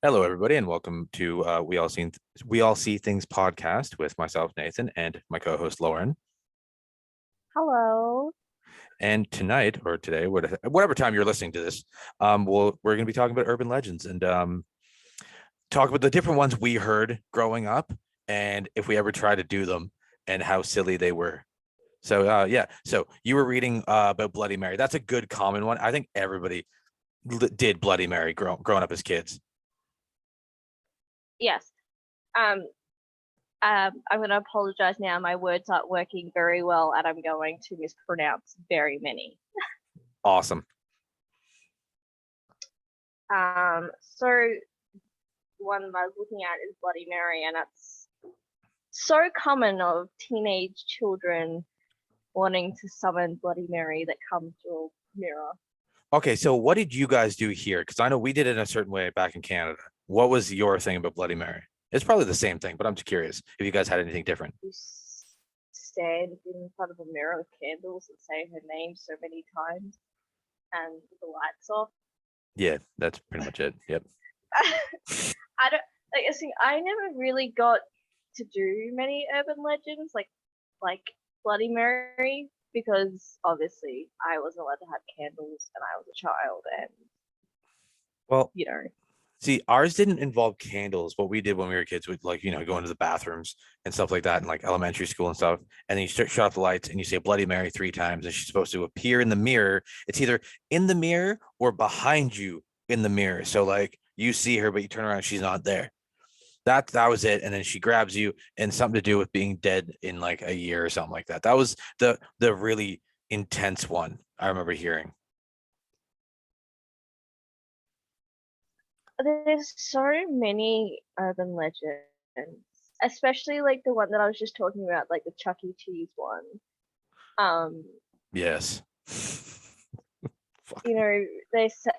Hello, everybody, and welcome to We All See Things podcast with myself, Nathan, and my co-host Lauren. Hello. And tonight or today, whatever time you're listening to this, we're going to be talking about urban legends and talk about the different ones we heard growing up, and if we ever try to do them, and how silly they were. So yeah, so you were reading about Bloody Mary. That's a good common one. I think everybody did Bloody Mary growing up as kids. Yes. Um, I'm going to apologize now. My words aren't working very well, and I'm going to mispronounce very many. Awesome. So one that I was looking at is Bloody Mary, and it's so common of teenage children wanting to summon Bloody Mary that comes through a mirror. Okay, so what did you guys do here? Because I know we did it in a certain way back in Canada. What was your thing about Bloody Mary? It's probably the same thing, but I'm just curious if you guys had anything different. You stand in front of a mirror with candles and say her name so many times, and with the lights off. Yeah, that's pretty much it. Yep. I don't like. I never really got to do many urban legends like Bloody Mary because obviously I wasn't allowed to have candles and I was a child, and Well, you know. see, ours didn't involve candles. What we did when we were kids, we'd like, go into the bathrooms and stuff like that in like elementary school and stuff. And then you shut off the lights and you say Bloody Mary 3 times, and she's supposed to appear in the mirror. It's either in the mirror or behind you in the mirror. So like you see her, but you turn around, she's not there. That was it. And then she grabs you, and something to do with being dead in like a year or something like that. That was the really intense one I remember hearing. There's so many urban legends, especially like the one that I was just talking about, like the Chuck E. Cheese one. Um, Yes. you know, they say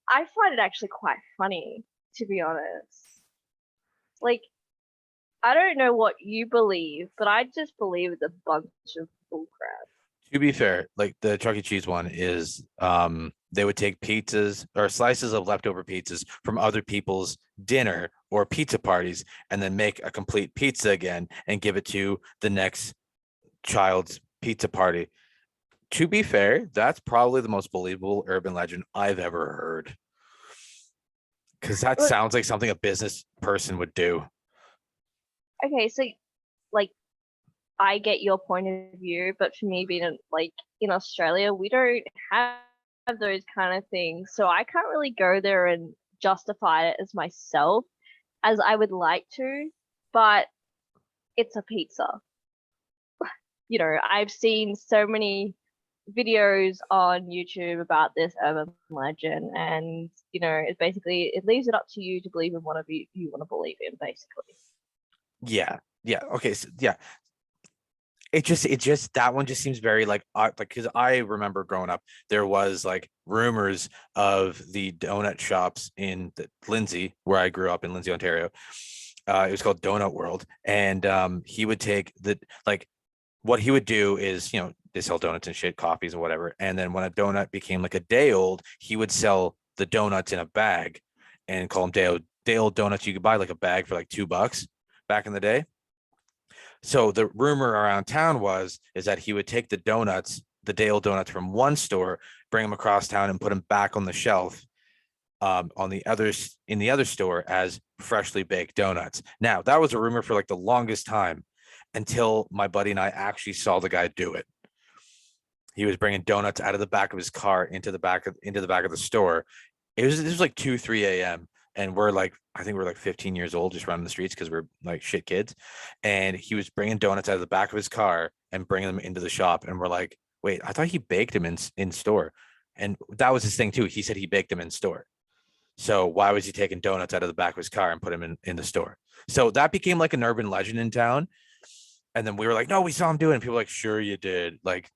I find it actually quite funny, to be honest. Like, I don't know what you believe, but I just believe it's a bunch of bullcrap. To be fair, like the Chuck E. Cheese one is they would take pizzas or slices of leftover pizzas from other people's dinner or pizza parties and then make a complete pizza again and give it to the next child's pizza party. To be fair, that's probably the most believable urban legend I've ever heard. Because that Look, sounds like something a business person would do. okay, so like I get your point of view, but for me being in Australia, we don't have those kind of things. So I can't really go there and justify it as myself as I would like to, but it's a pizza. I've seen so many videos on YouTube about this urban legend, and it leaves it up to you to believe in whatever you want to believe in, basically. Yeah. Yeah. Okay. So, yeah. It just that one just seems very like because I remember growing up, there was like rumors of the donut shops in Lindsay, where I grew up in Lindsay, Ontario. It was called Donut World, and he would take the like what he would do is, they sell donuts and shit, coffees and whatever. And then when a donut became like a day old, he would sell the donuts in a bag and call them day old donuts. You could buy like a bag for like $2 back in the day. So the rumor around town is that he would take the day old donuts from one store, bring them across town, and put them back on the shelf on the others in the other store as freshly baked donuts. Now that was a rumor for like the longest time until my buddy and I actually saw the guy do it. He was bringing donuts out of the back of his car into the back of the store. This was like 2 3 a.m. and we're like, I think we're like 15 years old, just running the streets because we're like shit kids. And he was bringing donuts out of the back of his car and bringing them into the shop. And we're like, wait, I thought he baked them in store. And that was his thing too. He said he baked them in store. So why was he taking donuts out of the back of his car and put them in the store? So that became like an urban legend in town. And then we were like, no, we saw him do it. And people were like, sure you did. Like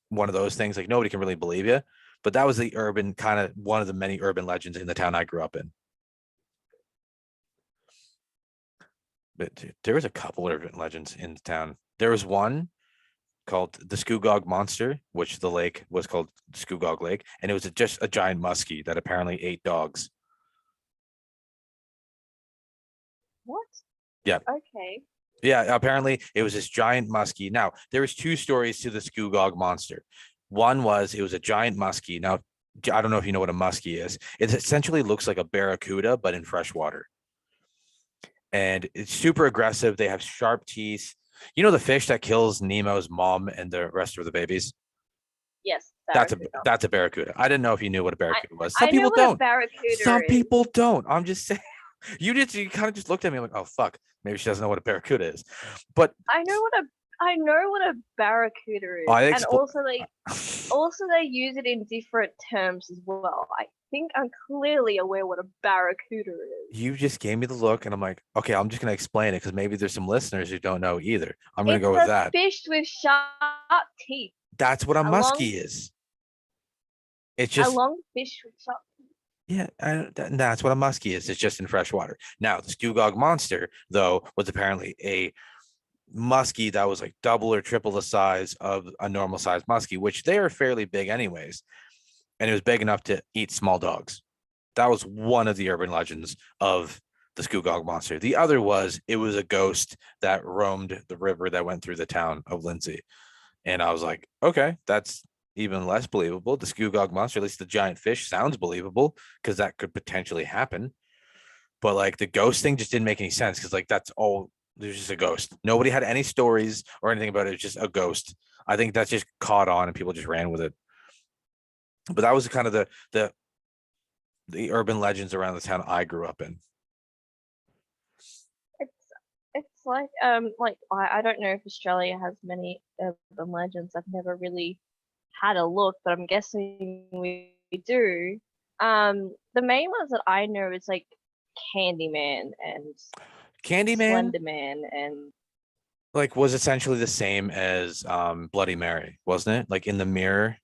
one of those things, like nobody can really believe you. But that was the urban kind of one of the many urban legends in the town I grew up in. But dude, there was a couple urban legends in the town. There was one called the Skugog Monster, which the lake was called Skugog Lake, and it was just a giant muskie that apparently ate dogs. Yeah. Okay. Yeah, apparently it was this giant muskie. Now, there was two stories to the Skugog monster. One was it was a giant muskie. Now, I don't know if you know what a muskie is. It essentially looks like a barracuda, but in fresh water. And it's super aggressive. They have sharp teeth. You know the fish that kills Nemo's mom and the rest of the babies? Yes, That's a barracuda. that's a barracuda. I didn't know if you knew what a I barracuda was. Some I know people what a don't. barracuda Some is. people don't. I'm just saying. You kind of just looked at me like, oh fuck, maybe she doesn't know what a barracuda is. But I know what a barracuda is, I and explain. also they use it in different terms as well. I think I'm clearly aware what a barracuda is. You just gave me the look, and I'm like, okay, I'm just gonna explain it because maybe there's some listeners who don't know either. I'm gonna It's go with a that. fish with sharp teeth. That's what a A long muskie is. It's a just long fish with sharp teeth. yeah, that's what a muskie is. It's just in fresh water. Now, the Skugog monster, though, was apparently a muskie that was like double or triple the size of a normal sized muskie, which they are fairly big anyways. And it was big enough to eat small dogs. That was one of the urban legends of the Skugog monster. The other was it was a ghost that roamed the river that went through the town of Lindsay. And I was like, okay, that's even less believable. The Skugog monster, at least the giant fish, sounds believable because that could potentially happen. But like the ghost thing just didn't make any sense because like that's all there's just a ghost. Nobody had any stories or anything about it. It's just a ghost. I think that's just caught on and people just ran with it. But that was kind of the urban legends around the town I grew up in. It's it's like I don't know if Australia has many urban legends. I've never really had a look, but I'm guessing we do. The main ones that I know is like Candyman and Candyman Slender Man and like was essentially the same as Bloody Mary, wasn't it? Like in the mirror.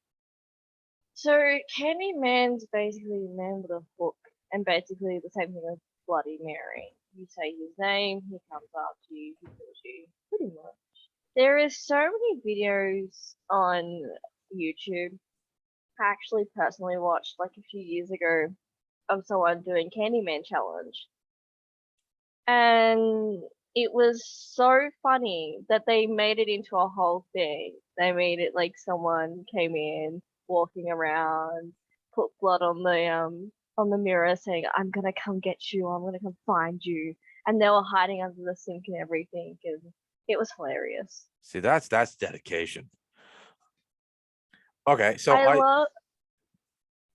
so Candyman's basically a man with a hook and basically the same thing as Bloody Mary. You say his name, he comes after you, he kills you, pretty much. There is so many videos on YouTube. I actually personally watched like a few years ago of someone doing Candyman challenge. And it was so funny that they made it into a whole thing. They made it like someone came in, walking around, put blood on the mirror saying, I'm gonna come get you, I'm gonna come find you. And they were hiding under the sink and everything, and it was hilarious. See, that's dedication. Okay, so I I love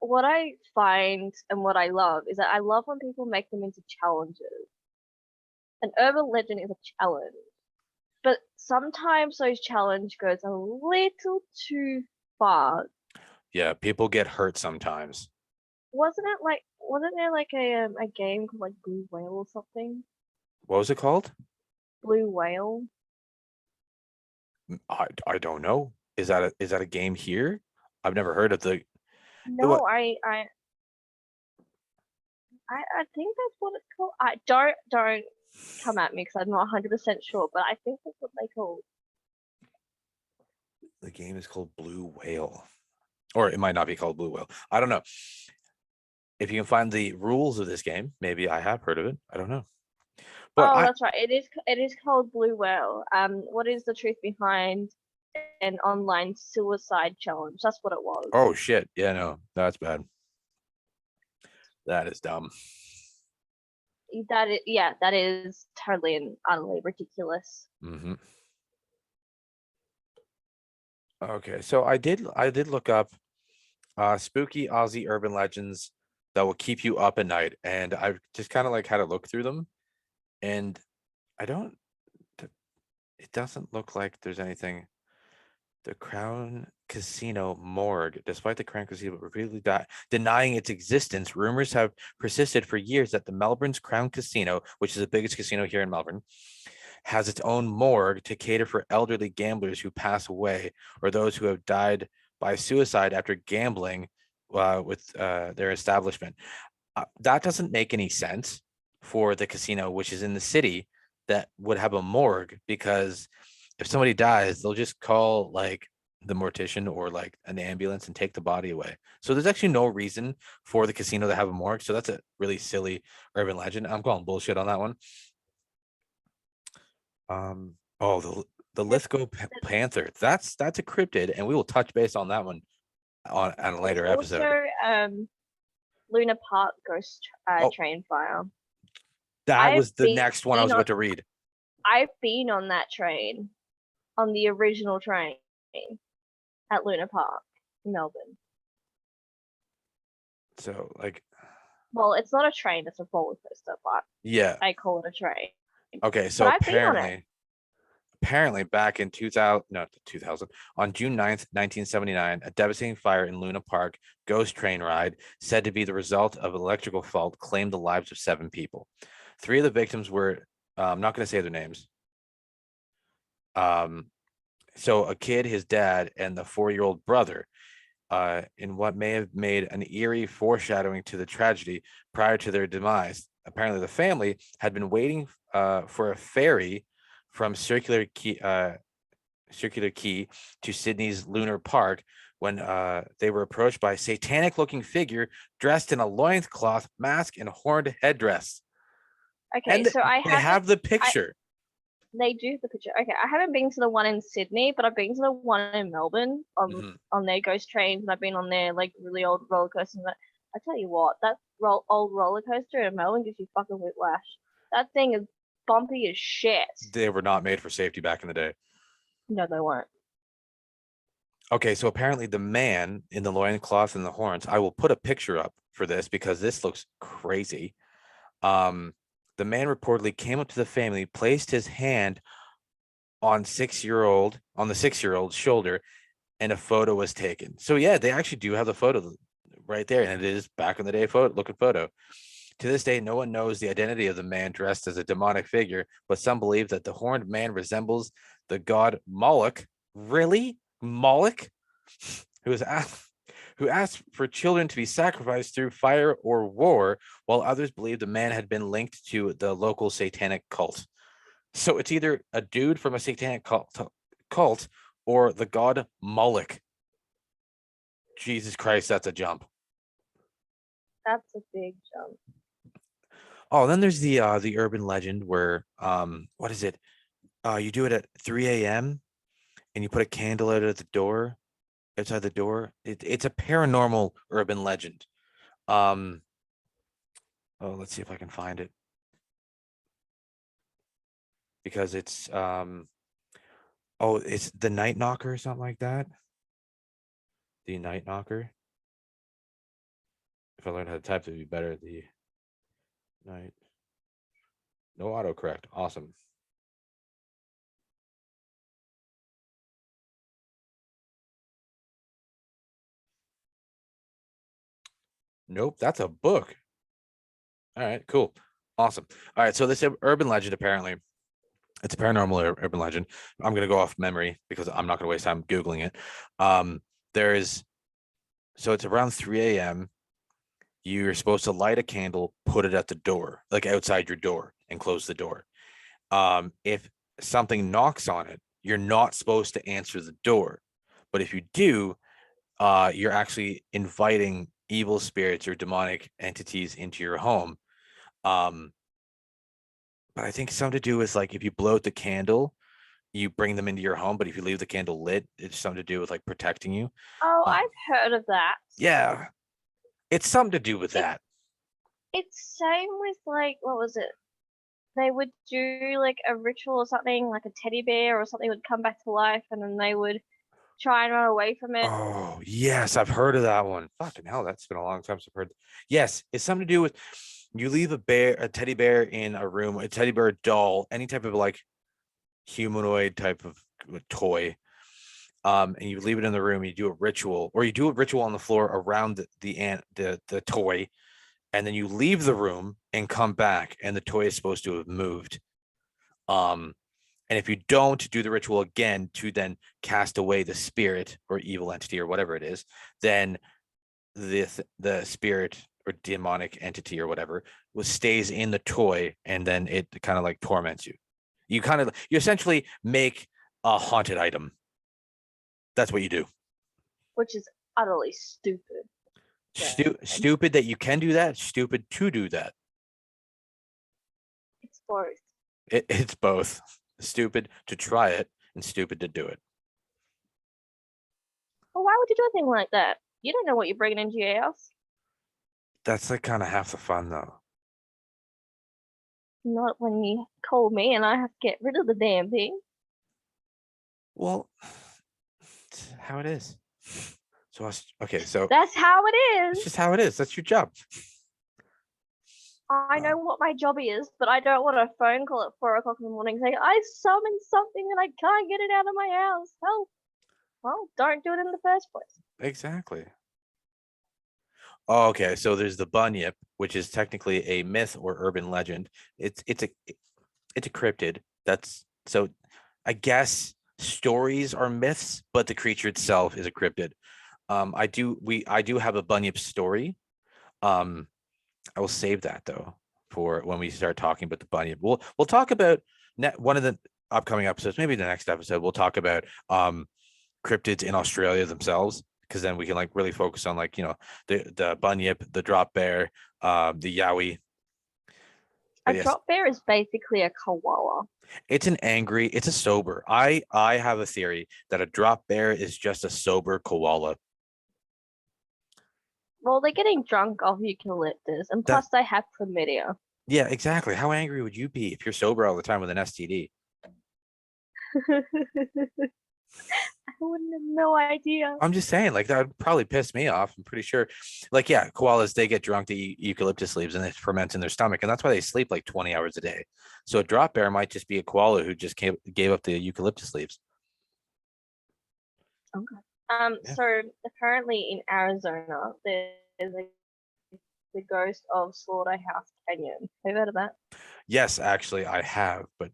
what I find and what I love is that I love when people make them into challenges. An urban legend is a challenge, but sometimes those challenge goes a little too far. yeah, people get hurt sometimes. Wasn't there like a game called like Blue Whale or something? What was it called? Blue Whale. I don't know. Is that a game here? I've never heard of the what No, I think that's what it's called. I don't come at me because I'm not 100% sure, but I think that's what they call. the game is called Blue Whale. Or it might not be called Blue Whale. I don't know. If you can find the rules of this game, maybe I have heard of it. I don't know. But Oh, I that's right. It is called Blue Whale. What is the truth behind an online suicide challenge? That's what it was. oh shit. Yeah, no, that's bad. That is dumb. That is totally and utterly ridiculous. Hmm. Okay, so I did look up spooky Aussie urban legends that will keep you up at night, and I've just kind of like had a look through them, and I don't. It doesn't look like there's anything. The Crown Casino morgue, despite the Crown Casino repeatedly denying its existence, rumors have persisted for years that the Melbourne's Crown Casino, which is the biggest casino here in Melbourne, has its own morgue to cater for elderly gamblers who pass away or those who have died by suicide after gambling with their establishment. That doesn't make any sense for the casino, which is in the city, that would have a morgue because if somebody dies, they'll just call like the mortician or like an ambulance and take the body away. So there's actually no reason for the casino to have a morgue. So that's a really silly urban legend. I'm calling bullshit on that one. Oh, the Lithgow Panther. That's a cryptid, and we will touch base on that one on a later episode. Also, Luna Park ghost Oh. train fire. That was the next one I was about to read. I've been on that train, on the original train at Luna Park in Melbourne. So, like, well, it's not a train; it's a roller coaster, but yeah, I call it a train. Okay, so apparently back in 2000, on June 9th, 1979, a devastating fire in Luna Park ghost train ride said to be the result of an electrical fault claimed the lives of 7 people. 3 of the victims were, I'm not going to say their names. So a kid, his dad, and the 4-year-old brother, in what may have made an eerie foreshadowing to the tragedy prior to their demise. Apparently, the family had been waiting for a ferry from Circular Quay to Sydney's Lunar Park when they were approached by a satanic-looking figure dressed in a loincloth, mask, and horned headdress. Okay, so they have the picture. They do the picture. Okay, I haven't been to the one in Sydney, but I've been to the one in Melbourne on their ghost trains, and I've been on their like really old roller coasters. I tell you what, that old roller coaster in Melbourne gives you fucking whiplash. That thing is bumpy as shit. They were not made for safety back in the day. No, they weren't. Okay, so apparently the man in the loincloth and the horns, I will put a picture up for this because this looks crazy. The man reportedly came up to the family, placed his hand on the 6-year-old's shoulder, and a photo was taken. So yeah, they actually do have the photo right there, and it is back in the day looking photo. To this day, no one knows the identity of the man dressed as a demonic figure, but some believe that the horned man resembles the god Moloch. Really? Moloch? Who asked for children to be sacrificed through fire or war, while others believe the man had been linked to the local satanic cult. So it's either a dude from a satanic cult or the god Moloch. Jesus Christ, that's a jump. That's a big jump. Oh, then there's the urban legend where what is it? You do it at 3 a.m. and you put a candle out at the door, outside the door. It's a paranormal urban legend. Oh, let's see if I can find it. Because it's it's the Night Knocker or something like that. The Night Knocker. If I learned how to type, it'd be better. The night. No autocorrect. Awesome. Nope, that's a book. All right, cool. Awesome. All right, so this urban legend, apparently, it's a paranormal urban legend. I'm going to go off memory because I'm not going to waste time Googling it. So it's around 3 a.m. You're supposed to light a candle, put it at the door, like outside your door, and close the door. If something knocks on it, you're not supposed to answer the door. But if you do, you're actually inviting evil spirits or demonic entities into your home. But I think something to do with like if you blow out the candle, you bring them into your home. But if you leave the candle lit, it's something to do with like protecting you. Oh, I've heard of that. Yeah, it's something to do with that. It's same with like what was it? They would do like a ritual or something, like a teddy bear or something would come back to life, and then they would try and run away from it. Oh yes, I've heard of that one. Fucking hell, that's been a long time since I've heard. Yes, it's something to do with you leave a teddy bear in a room, a teddy bear doll, any type of like humanoid type of toy, and you leave it in the room. You do a ritual, or you do a ritual on the floor around the toy, and then you leave the room and come back, and the toy is supposed to have moved. And if you don't do the ritual again to then cast away the spirit or evil entity or whatever it is, then the spirit or demonic entity or whatever stays in the toy, and then it kind of like torments you. You essentially make a haunted item. That's what you do. Which is utterly stupid. Stupid that you can do that. Stupid to do that. It's both. It's both. stupid to try it and stupid to do it. Well, why would you do a thing like that? You don't know what you're bringing into your house. That's like kind of half the fun, though. Not when you call me and I have to get rid of the damn thing. Well, it's how it is. So okay, so That's how it it's is. just how it is. That's your job. I know what my job is, but I don't want a phone call at 4 o'clock in the morning saying I summoned something and I can't get it out of my house. Help! Well, don't do it in the first place. Exactly. Oh, okay, so there's the bunyip, which is technically a myth or urban legend. It's a cryptid. That's so. I guess stories are myths, but the creature itself is a cryptid. I do have a bunyip story. Um, I will save that though for when we start talking about the bunyip. We'll talk about one of the upcoming episodes, maybe the next episode. We'll talk about cryptids in Australia themselves, because then we can like really focus on like the bunyip, the drop bear, the yowie. A But yes, drop bear is basically a koala. it's a sober. I have a theory that a drop bear is just a sober koala. Well, they're getting drunk off eucalyptus, and That plus they have chlamydia. Yeah, exactly. How angry would you be if you're sober all the time with an STD? I wouldn't have no idea. I'm just saying, like that would probably piss me off. I'm pretty sure, like, yeah, koalas they get drunk to eucalyptus leaves and it ferments in their stomach, and that's why they sleep like 20 hours a day. So a drop bear might just be a koala who just gave up the eucalyptus leaves. Okay. Yeah. So apparently in Arizona, there's the ghost of Slaughterhouse Canyon. Have you heard of that? Yes, actually, I have, but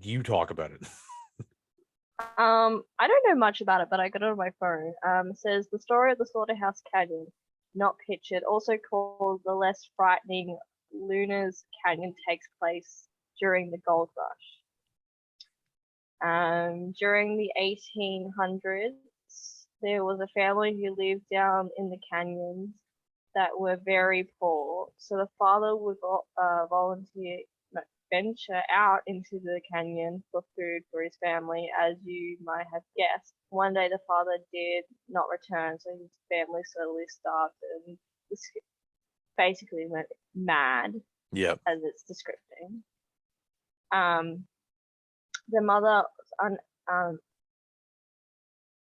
you talk about it. I don't know much about it, but I got it on my phone. It says the story of the Slaughterhouse Canyon, not pictured, also called the less frightening Luna's Canyon, takes place during the gold rush. During the 1800s, there was a family who lived down in the canyons that were very poor. So the father would venture out into the canyon for food for his family, as you might have guessed. One day the father did not return, so his family slowly starved and basically went mad, Yep. as it's describing. The mother,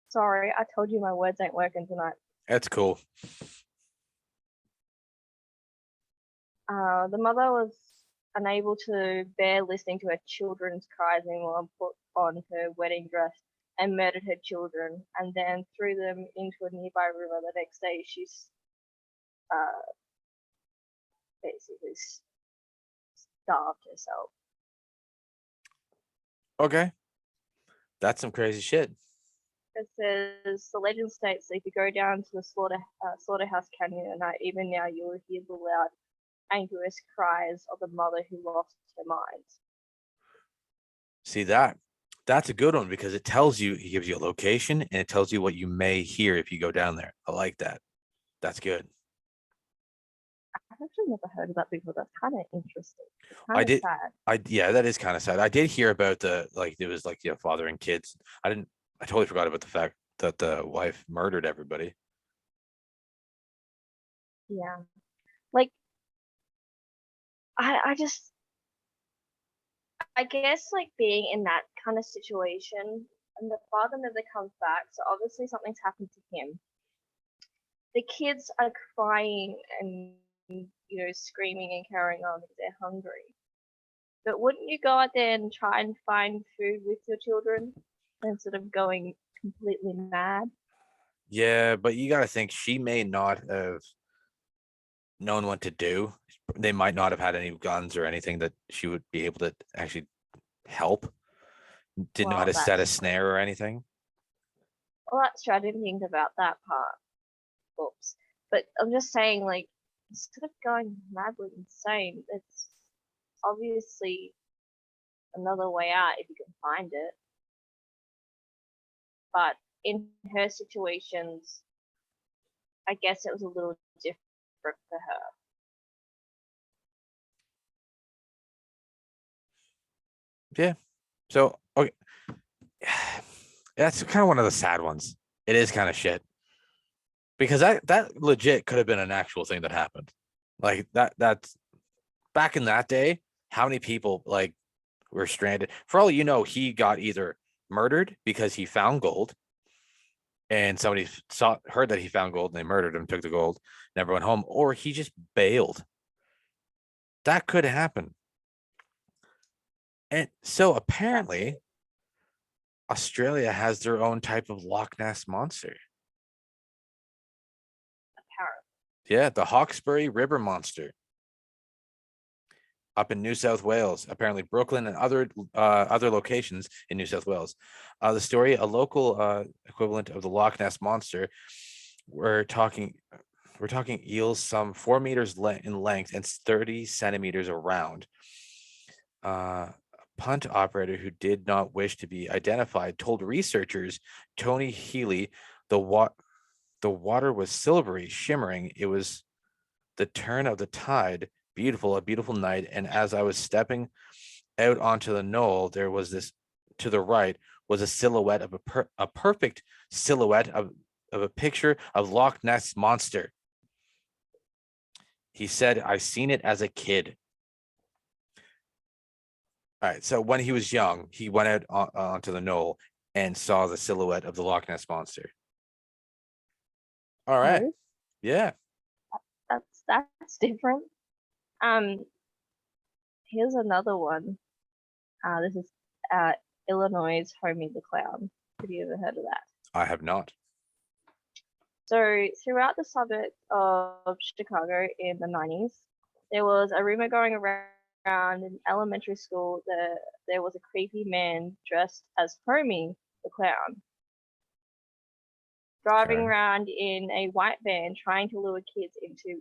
sorry, I told you my words ain't working tonight. That's cool. The mother was unable to bear listening to her children's cries anymore and put on her wedding dress and murdered her children, and then threw them into a nearby river. The next day, she basically starved herself. Okay. That's some crazy shit. It says the legend states that if you go down to the Slaughterhouse Canyon at night, even now you will hear the loud, anguished cries of the mother who lost her mind. See that's a good one because it tells you, it gives you a location and it tells you what you may hear if you go down there. I like that. That's good. I've actually never heard of that before. That's kind of interesting. It's I kind of did. sad. Yeah, that is kind of sad. I did hear about the like it was like father and kids. I totally forgot about the fact that the wife murdered everybody. Yeah. Like, I just, I guess, like, being in that kind of situation, and the father never comes back, so obviously something's happened to him. The kids are crying and, screaming and carrying on because they're hungry. But wouldn't you go out there and try and find food with your children instead of going completely mad? Yeah, but you got to think she may not have known what to do. They might not have had any guns or anything that she would be able to actually help. Didn't know how Well, to set a that's snare or anything. true. I didn't think about that part. Oops. But I'm just saying, like, instead of going madly insane, it's obviously another way out if you can find it. But in her situations, I guess it was a little different for her. Yeah, So okay, that's kind of one of the sad ones. It is kind of shit because that legit could have been an actual thing that happened. Like that's back in that day. How many people like were stranded? For all you know, he got either murdered because he found gold, and somebody heard that he found gold and they murdered him, took the gold, never went home, or he just bailed. That could happen. And so apparently Australia has their own type of Loch Ness monster. Yeah, the Hawkesbury River Monster up in New South Wales, apparently Brooklyn and other locations in New South Wales. The story, a local equivalent of the Loch Ness Monster, we're talking eels some 4 meters in length and 30 centimeters around. A punt operator who did not wish to be identified told researchers Tony Healy the water was silvery, shimmering. It was the turn of the tide, a beautiful night. And as I was stepping out onto the knoll, there was this to the right was a silhouette of a perfect silhouette of a picture of Loch Ness Monster. He said, I seen it as a kid. All right. So when he was young, he went out onto the knoll and saw the silhouette of the Loch Ness Monster. All right. Oh, Yeah. that's different. Um, Here's another one. This is Illinois' Homie the Clown. Have you ever heard of that? I have not. So throughout the suburbs of Chicago in the 90s, there was a rumor going around in elementary school that there was a creepy man dressed as Homie the Clown, driving Okay. around in a white van trying to lure kids into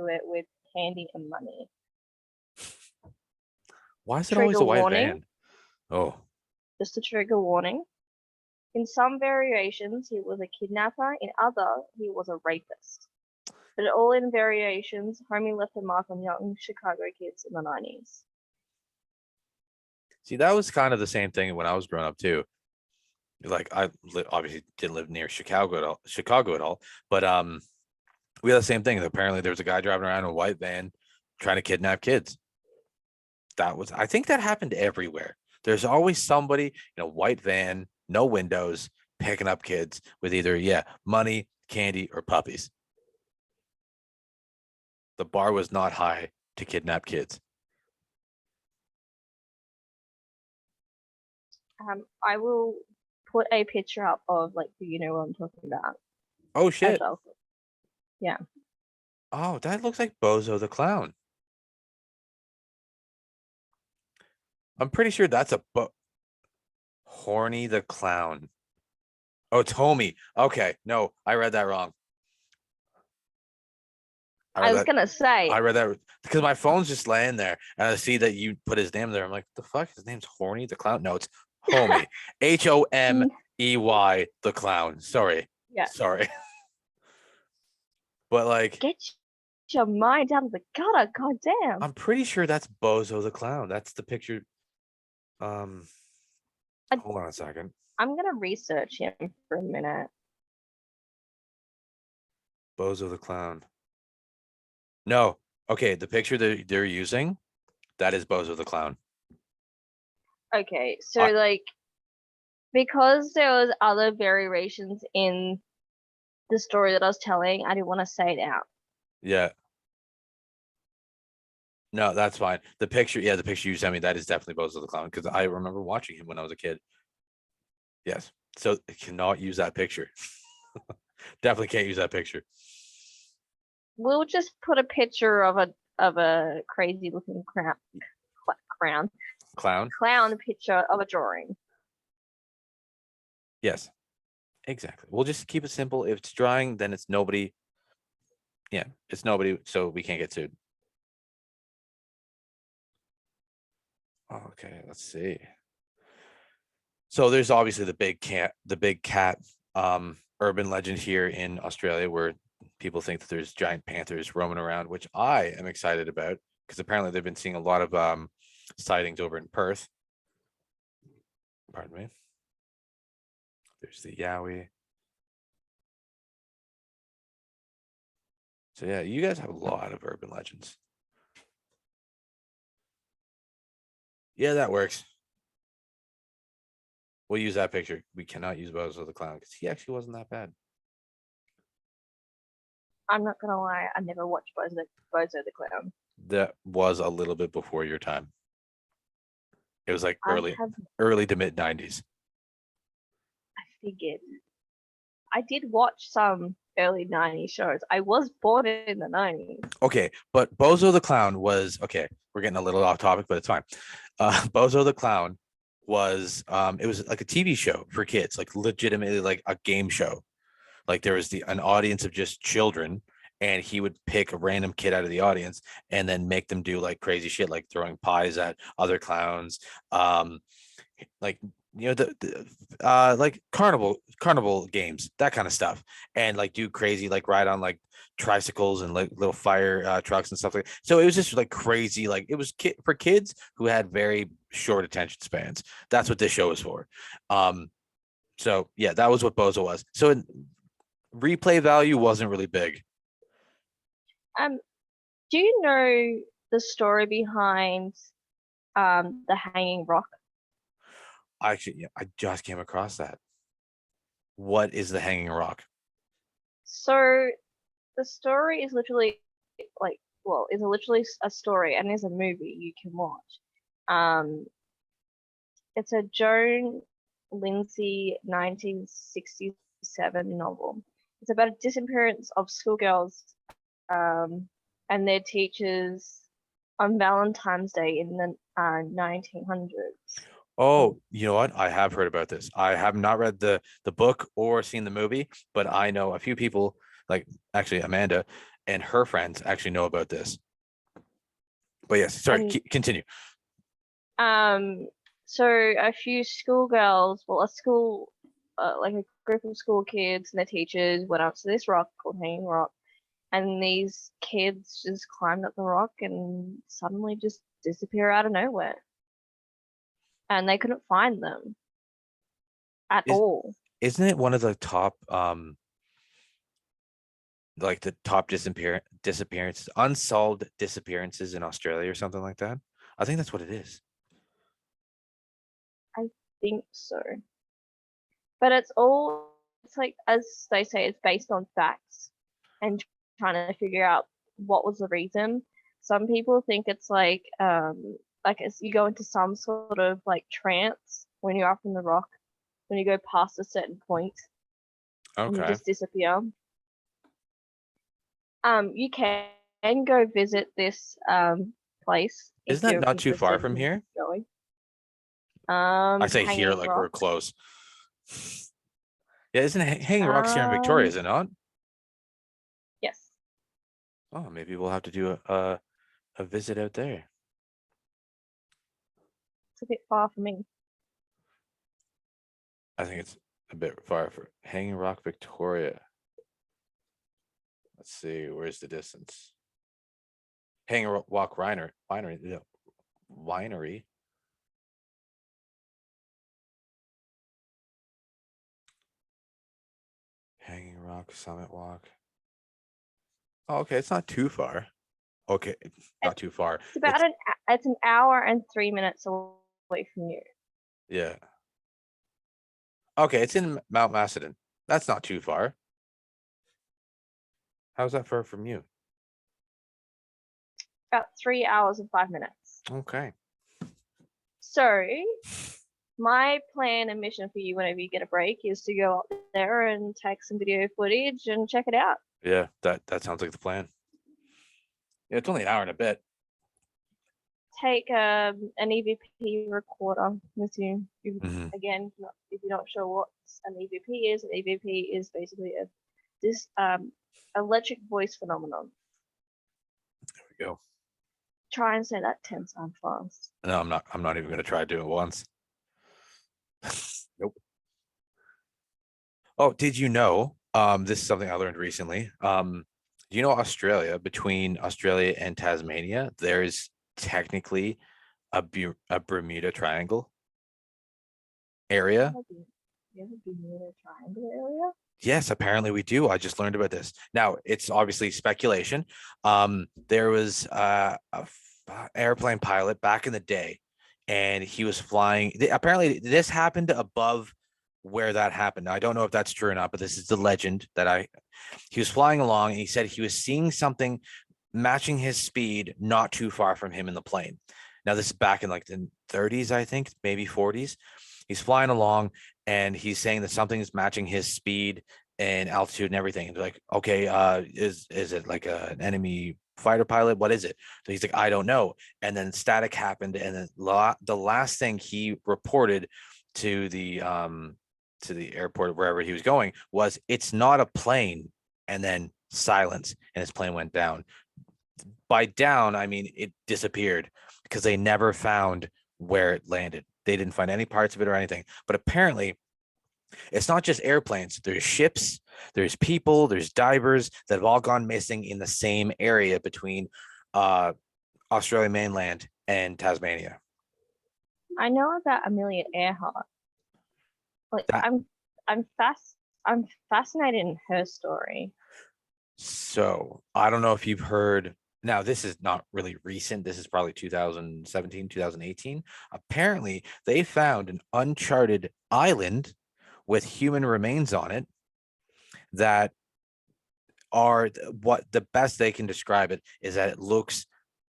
it with candy and money. Why is it always Trigger a white warning, van? Oh, just a trigger warning. In some variations, he was a kidnapper. In other, he was a rapist. But all in variations, Homie left a mark on young Chicago kids in the 90s. see, that was kind of the same thing when I was growing up too. Like I obviously didn't live near Chicago at all, but we had the same thing. Apparently, there was a guy driving around in a white van trying to kidnap kids. I think that happened everywhere. There's always somebody in a white van, no windows, picking up kids with either, money, candy, or puppies. The bar was not high to kidnap kids. I will put a picture up of like, do you know what I'm talking about? Oh, shit. Well. Yeah. Oh, that looks like Bozo the Clown. I'm pretty sure that's Horny the Clown. Oh, it's Homie. Okay. No, I read that wrong. I was gonna say. I read that because my phone's just laying there and I see that you put his name there. I'm like, the fuck? His name's Horny the Clown? No, it's Homie. Homey the Clown. Sorry. Yeah. Sorry. But like, get your mind out of the gutter, goddamn. I'm pretty sure that's Bozo the Clown. That's the picture. Hold on a second. I'm gonna research him for a minute. Bozo the Clown. No. Okay, the picture that they're using, that is Bozo the Clown. Okay, so like, because there was other variations in the story that I was telling, I didn't want to say it out. Yeah. No, that's fine. The picture you sent me, that is definitely Bozo the Clown because I remember watching him when I was a kid. Yes. So I cannot use that picture. Definitely can't use that picture. We'll just put a picture of a crazy looking clown picture of a drawing. Yes. Exactly. We'll just keep it simple. If it's drawing, then it's nobody. Yeah, it's nobody, so we can't get sued. Okay, let's see. So there's obviously the big cat urban legend here in Australia where people think that there's giant panthers roaming around, which I am excited about because apparently they've been seeing a lot of sightings over in Perth. Pardon me. There's the Yowie. So yeah, you guys have a lot of urban legends. Yeah, that works. We'll use that picture. We cannot use Bozo the Clown because he actually wasn't that bad. I'm not gonna lie, I never watched Bozo the Clown. That was a little bit before your time. It was like I early to mid 90s. figured. I did watch some early 90s shows. I was born in the 90s. Okay, but Bozo the Clown was okay. We're getting a little off topic, but it's fine. Bozo the Clown was it was like a TV show for kids, like legitimately like a game show. Like there was an audience of just children, and he would pick a random kid out of the audience and then make them do like crazy shit, like throwing pies at other clowns, like like carnival games, that kind of stuff, and like do crazy, like ride on like tricycles and like little fire trucks and stuff like that. So it was just like crazy, like it was for kids who had very short attention spans. That's what this show was for. So yeah, that was what Bozo was. So replay value wasn't really big. Do you know the story behind the Hanging Rock? Actually, I just came across that. What is the Hanging Rock? So the story is literally like, well, is literally a story and is a movie you can watch. It's a Joan Lindsay 1967 novel. It's about a disappearance of schoolgirls and their teachers on Valentine's Day in the 1900s. Oh, you know what? I have heard about this. I have not read the book or seen the movie, but I know a few people, like actually Amanda and her friends actually know about this. But yes, sorry, And continue. so a few schoolgirls, well, like a group of school kids and their teachers went up to this rock called Hanging Rock, and these kids just climbed up the rock and suddenly just disappear out of nowhere, and they couldn't find them at Is all. isn't it one of the top like the top disappearances, unsolved disappearances in Australia or something like that? I think that's what it is. I think so, but it's like, as they say, it's based on facts and trying to figure out what was the reason. Some people think it's like as you go into some sort of like trance when you're up in the rock, when you go past a certain point and you Okay. just disappear. You can go visit this place if Isn't that you're not too far interested from in here? going. I say here Hanging like we're Rock. close. Yeah, isn't Hanging Rocks here in Victoria, Um, is it not? yes, Oh, maybe we'll have to do a visit out there. it's a bit far for me. I think it's a bit far for Hanging Rock, Victoria. Let's see, where's the distance? Hanging Rock Winery. Hanging Rock Summit Walk. Oh, okay, it's not too far. Okay, not too far. It's about it's an hour and 3 minutes away from you. Yeah. Okay, it's in Mount Macedon. That's not too far. How's that far from you? About 3 hours and 5 minutes. Okay. So my plan and mission for you whenever you get a break is to go up there and take some video footage and check it out. Yeah, that sounds like the plan. Yeah, it's only an hour and a bit. Take an EVP recorder with you. Mhm. Again, if you're not sure what an EVP is basically this electric voice phenomenon. There we go. Try and say that 10 times fast. No, I'm not even gonna try to do it once. Nope. Oh, did you know? This is something I learned recently. Do you know Australia, between Australia and Tasmania, there's technically a Bermuda Triangle? area. You ever been near the triangle area? Yes, apparently we do. I just learned about this. Now, it's obviously speculation. There was airplane pilot back in the day, and he was flying. Apparently, this happened above where that happened. Now, I don't know if that's true or not, but this is the legend that he was flying along, and he said he was seeing something matching his speed not too far from him in the plane. Now, this is back in like the 30s, I think, maybe 40s. He's flying along and he's saying that something is matching his speed and altitude and everything. And they're like, okay, is it like an enemy fighter pilot? What is it? So he's like, I don't know. And then static happened, and then the last thing he reported to the airport wherever he was going was, it's not a plane. And then silence, and his plane went down. By down, I mean it disappeared, because they never found where it landed. They didn't find any parts of it or anything. But apparently, it's not just airplanes. There's ships, there's people, there's divers that have all gone missing in the same area between Australia mainland and Tasmania. I know about Amelia Earhart. Like That, I'm fascinated in her story. so I don't know if you've heard. Now, this is not really recent. This is probably 2017, 2018. Apparently, they found an uncharted island with human remains on it that are, what the best they can describe it is that it looks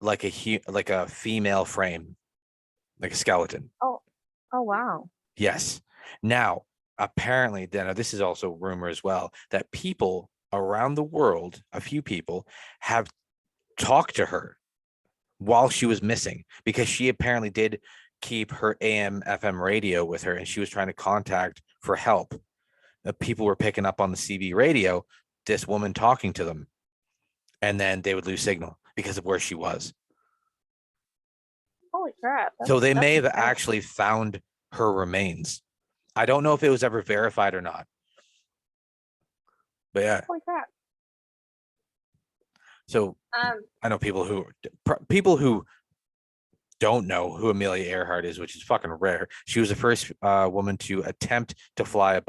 like a female frame, like a skeleton. Oh wow. Yes. Now, apparently, then this is also rumor as well, that people around the world, a few people, have talked to her while she was missing, because she apparently did keep her AM FM radio with her, and she was trying to contact for help. The people were picking up on the CB radio this woman talking to them, and then they would lose signal because of where she was. Holy crap. So they may have insane. actually found her remains. I don't know if it was ever verified or not. But yeah. Holy crap. So I know people who don't know who Amelia Earhart is, which is fucking rare. She was the first woman to attempt to fly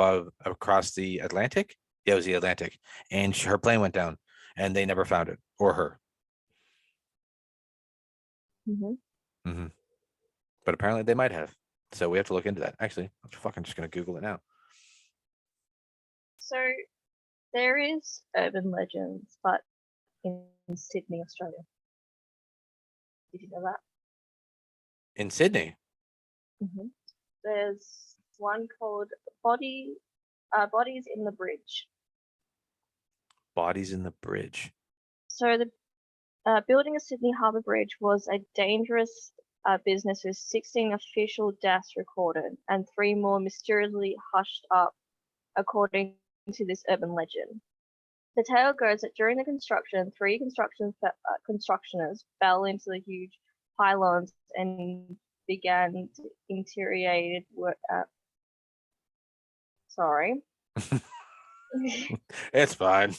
across the Atlantic. Yeah, it was the Atlantic, and her plane went down, and they never found it or her. Mm-hmm. But apparently they might have. So we have to look into that. Actually, I'm fucking just gonna Google it now. So there is urban legends, but in Sydney, Australia. Did you know that? In Sydney. Mm-hmm. There's one called Bodies in the Bridge. Bodies in the Bridge. So the building a Sydney Harbour Bridge was a dangerous business with 16 official deaths recorded and 3 more mysteriously hushed up, according to this urban legend. The tale goes that during the construction, 3 constructioners fell into the huge pylons and began to interrogated work. Sorry. It's fine.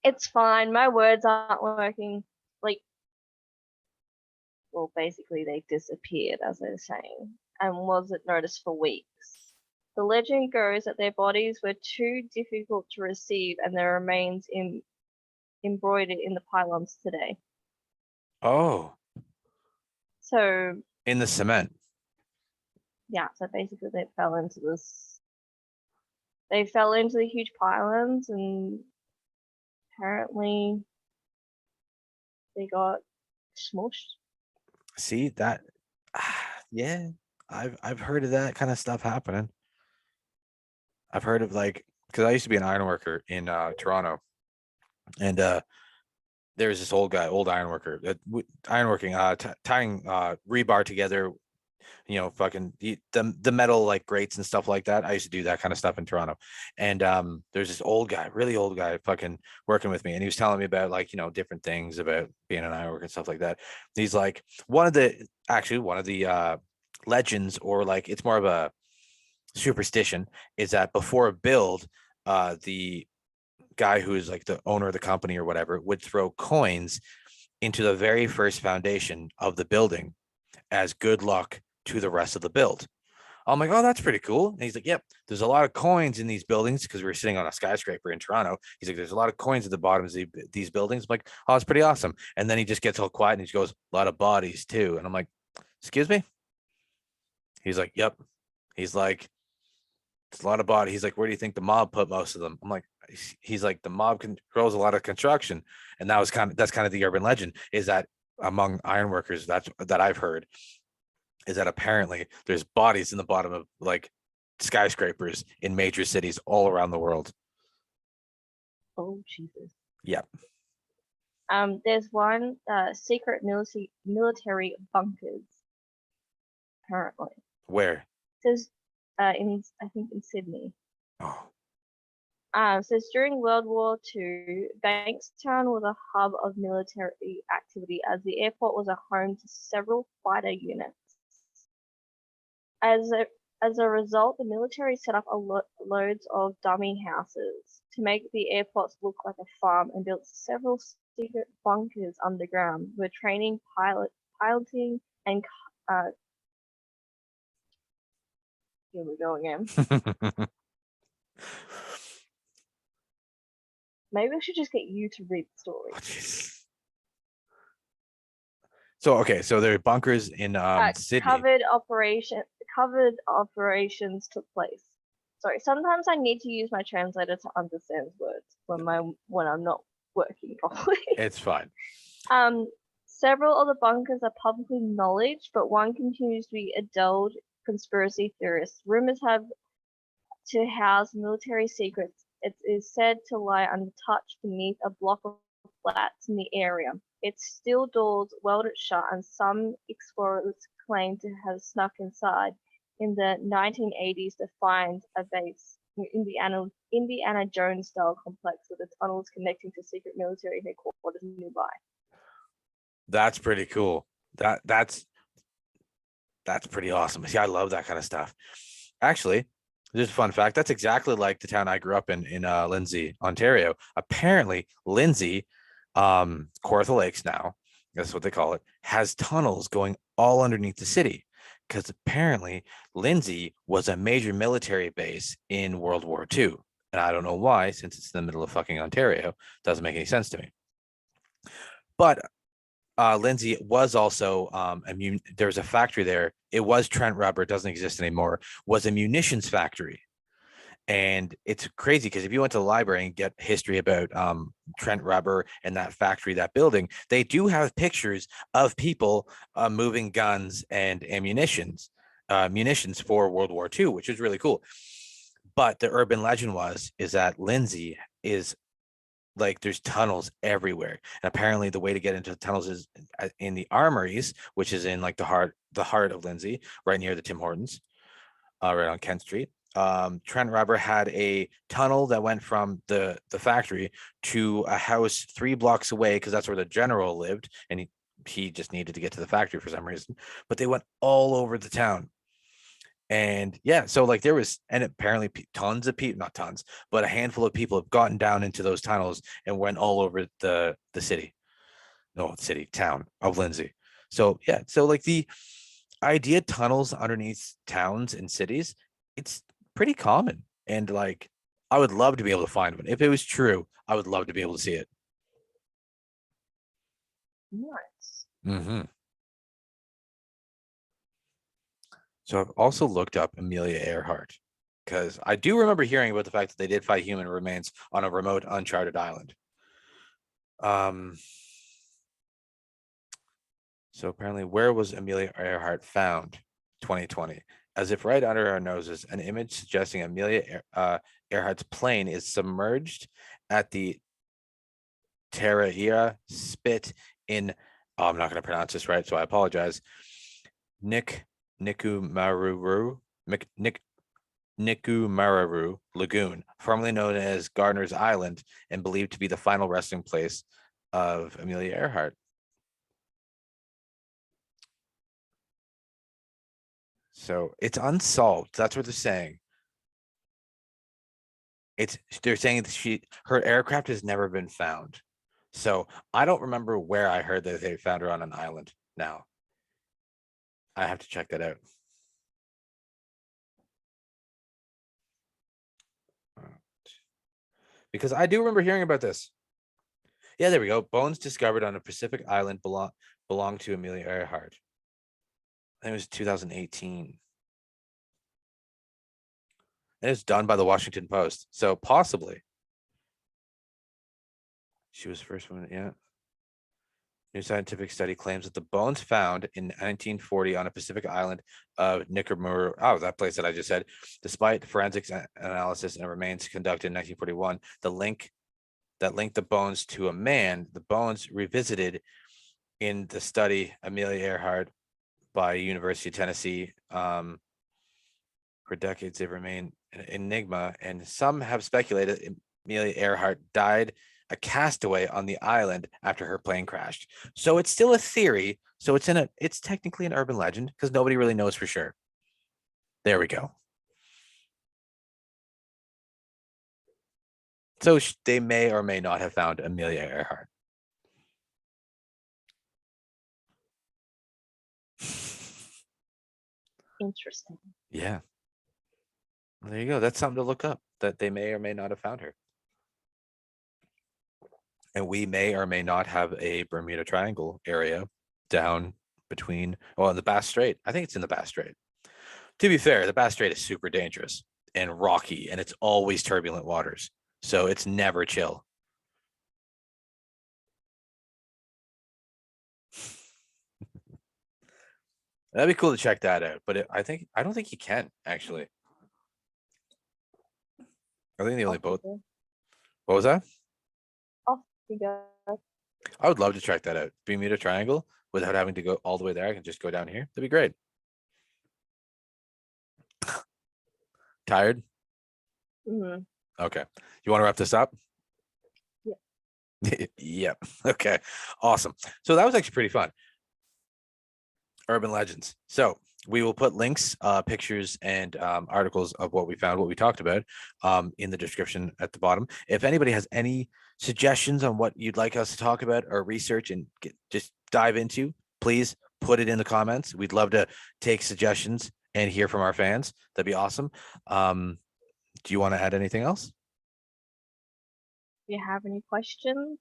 It's fine. My words aren't working. Like, well, basically they disappeared, as I was saying, and wasn't noticed for weeks. The legend goes that their bodies were too difficult to receive, and their remains embroidered in the pylons today. Oh. So In the cement. yeah, so basically they fell into this. They fell into the huge pylons, and apparently they got smushed. See that? Yeah, I've heard of that kind of stuff happening. I've heard of, like, because I used to be an iron worker in Toronto, and there was this old iron worker, ironworking, tying rebar together, fucking the metal like grates and stuff like that. I used to do that kind of stuff in Toronto, and there's this old guy, really old guy, fucking working with me, and he was telling me about, like, different things about being an iron worker and stuff like that. He's like, one of the legends, or like it's more of a superstition, is that before a build, the guy who is like the owner of the company or whatever would throw coins into the very first foundation of the building as good luck to the rest of the build. I'm like, oh, that's pretty cool. And he's like, yep, there's a lot of coins in these buildings because we were sitting on a skyscraper in Toronto. He's like, there's a lot of coins at the bottoms of these buildings. I'm like, oh, it's pretty awesome. And then he just gets all quiet and he goes, a lot of bodies too. And I'm like, excuse me? He's like, yep. He's like, it's a lot of body. He's like, where do you think the mob put most of them? I'm like, he's like, the mob controls a lot of construction. And that's kind of the urban legend, is that among ironworkers that I've heard, is that apparently there's bodies in the bottom of like skyscrapers in major cities all around the world. Oh Jesus. Yeah. There's one secret military bunkers currently. Where? It says in I think in Sydney. Oh. Says during World War II, Bankstown was a hub of military activity as the airport was a home to several fighter units. As a result, the military set up loads of dummy houses to make the airports look like a farm and built several secret bunkers underground where training, piloting, and here we go again. Maybe I should just get you to read the story. So there are bunkers in Sydney. Covered operations took place. Sorry, sometimes I need to use my translator to understand words when I'm not working properly. It's fine. Several of the bunkers are publicly knowledge, but one continues to be adult conspiracy theorists. Rumors have to house military secrets. It is said to lie untouched beneath a block of flats in the area. Its steel doors welded shut, and some explorers claim to have snuck inside in the 1980s to find a base Indiana Jones style complex with its tunnels connecting to secret military headquarters nearby. That's pretty cool. That's pretty awesome. See, I love that kind of stuff. Actually, just a fun fact. That's exactly like the town I grew up in Lindsay, Ontario. Apparently, Lindsay, Kawartha Lakes now, that's what they call it, has tunnels going all underneath the city. Because apparently Lindsay was a major military base in World War II. And I don't know why, since it's in the middle of fucking Ontario. Doesn't make any sense to me. But Lindsay was also there's a factory there. It was Trent Rubber, it doesn't exist anymore, was a munitions factory. And it's crazy because if you went to the library and get history about Trent Rubber and that factory, that building, they do have pictures of people moving guns and munitions for World War II, which is really cool. But the urban legend is that Lindsay is like there's tunnels everywhere, and apparently the way to get into the tunnels is in the armories, which is in like the heart of Lindsay, right near the Tim Hortons, right on Kent Street. Trent Rubber had a tunnel that went from the factory to a house 3 blocks away because that's where the general lived, and he just needed to get to the factory for some reason. But they went all over the town. And yeah, so like there was, and apparently tons of people, not tons, but a handful of people have gotten down into those tunnels and went all over the town of Lindsay. So yeah, so like the idea tunnels underneath towns and cities, it's pretty common. And like, I would love to be able to find one. If it was true, I would love to be able to see it. Nice. Mm-hmm. So I've also looked up Amelia Earhart because I do remember hearing about the fact that they did find human remains on a remote, uncharted island. So apparently, where was Amelia Earhart found? 2020. As if right under our noses, an image suggesting Amelia Earhart's plane is submerged at the Taraira Spit in, I'm not going to pronounce this right, so I apologize. Nikumaruru Lagoon, formerly known as Gardner's Island and believed to be the final resting place of Amelia Earhart. So it's unsolved. That's what they're saying. They're saying that her aircraft has never been found. So I don't remember where I heard that they found her on an island now. I have to check that out. because I do remember hearing about this. Yeah, there we go. Bones discovered on a Pacific island belonged to Amelia Earhart. I think it was 2018. And it was done by the Washington Post. So possibly she was the first one. Yeah. New scientific study claims that the bones found in 1940 on a Pacific island of Nicaragua, that place that I just said, despite forensics analysis and remains conducted in 1941, the link that linked the bones to a man, the bones revisited in the study Amelia Earhart by University of Tennessee. For decades, they've remained an enigma, and some have speculated Amelia Earhart died a castaway on the island after her plane crashed. So it's still a theory. So it's technically an urban legend because nobody really knows for sure. There we go. So they may or may not have found Amelia Earhart. Interesting. Yeah. Well, there you go. That's something to look up, that they may or may not have found her. And we may or may not have a Bermuda Triangle area down between, in the Bass Strait. I think it's in the Bass Strait. To be fair, the Bass Strait is super dangerous and rocky, and it's always turbulent waters. So it's never chill. That'd be cool to check that out. But I don't think you can actually. I think the only boat. What was that? I would love to check that out. Bermuda Triangle without having to go all the way there. I can just go down here. That'd be great. Tired? Mm-hmm. Okay. You want to wrap this up? Yeah. Yep. Okay. Awesome. So that was actually pretty fun. Urban legends. So we will put links, pictures, and articles of what we found, what we talked about, in the description at the bottom. If anybody has any suggestions on what you'd like us to talk about or research and just dive into, please put it in the comments. We'd love to take suggestions and hear from our fans. That'd be awesome. Do you want to add anything else? If you have any questions,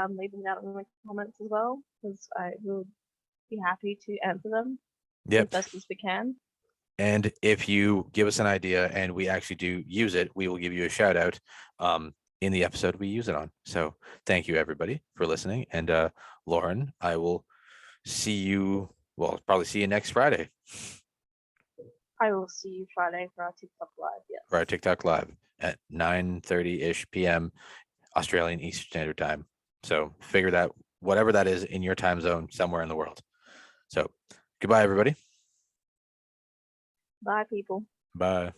leave them down in the comments as well, because I will be happy to answer them as best as we can. And if you give us an idea and we actually do use it, we will give you a shout out in the episode we use it on. So thank you everybody for listening. And Lauren, I will probably see you next Friday. I will see you Friday for our TikTok live. Yes. For our TikTok live at 9:30-ish p.m. Australian Eastern Standard Time. So figure that whatever that is in your time zone somewhere in the world. So goodbye, everybody. Bye, people. Bye.